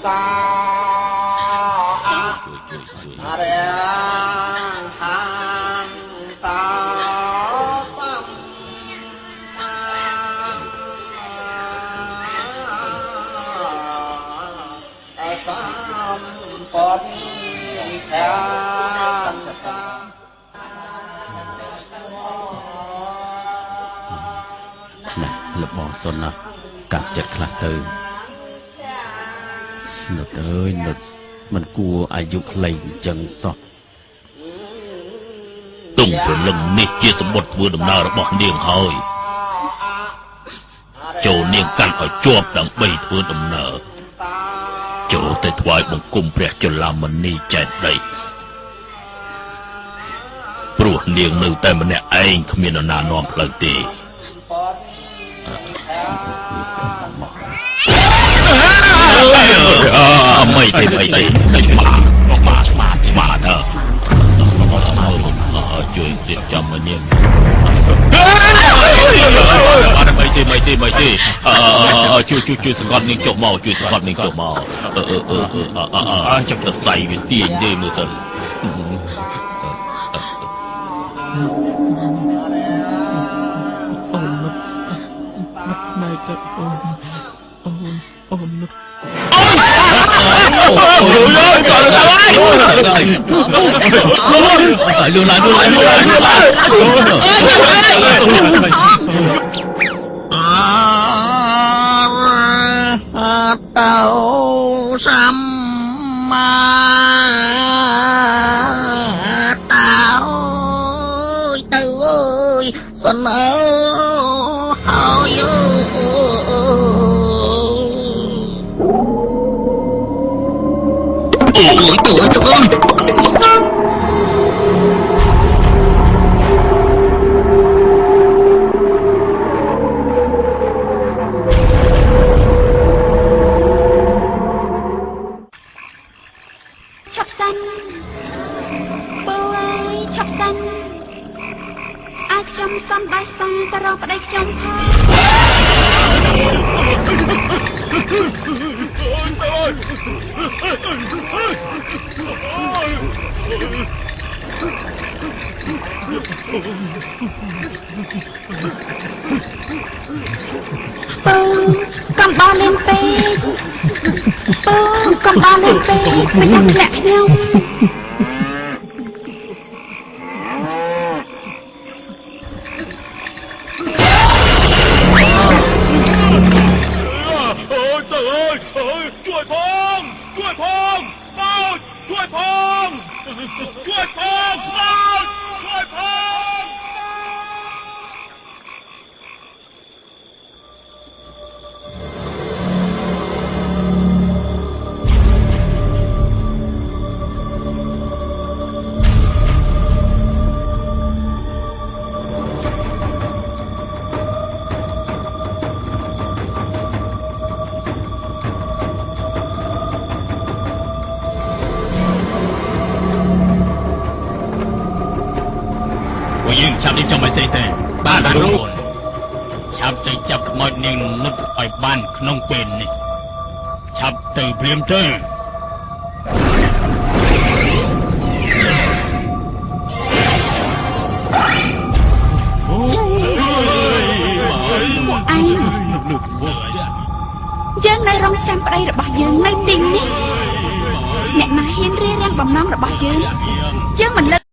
របស់សុនណាកាត់ចិត្តខ្លះទៅនុតអើយនុតមិនគួរអាយុខ្លីអញ្ចឹងសោះទុំព្រលឹងនេះជាសម្បត្តិធ្វើដំណើររបស់នាងហើយចូលនាងកាន់ឲ្យជាប់ដើម្បីធ្វើដំណើរចូលទៅថ្វាយបង្គំព្រះចលមនីចេតិយព្រោះនាងនៅតែម្នាក់ឯងគ្មាននរណានាំផ្លូវទេไม่ទេឆ្មាទៅជួយរៀបចំមកនាងไม่ទេជួយសង្កត់នាងចុះមកជួយសង្កត់នាងចុះមកចាប់ទៅសៃវាទាញទេមើលទៅអូនទៅអូនតោសម្មាតោទៅអើយសនើហើយអូយទៅសំបាយសាទៅរកប្តីខ្ញុំផងកំបោលេងពេកកំបោលេងពេកមិនចាំធ្លាក់ខ្ញុំក្នុងពេលនេះឆាប់ទៅព្រាមទៅយើងនៅរងចាំប្តីរបស់យើងនៅទីនេះអ្នកណាហ៊ានរារាំងបំណងរបស់យើងមិនលើ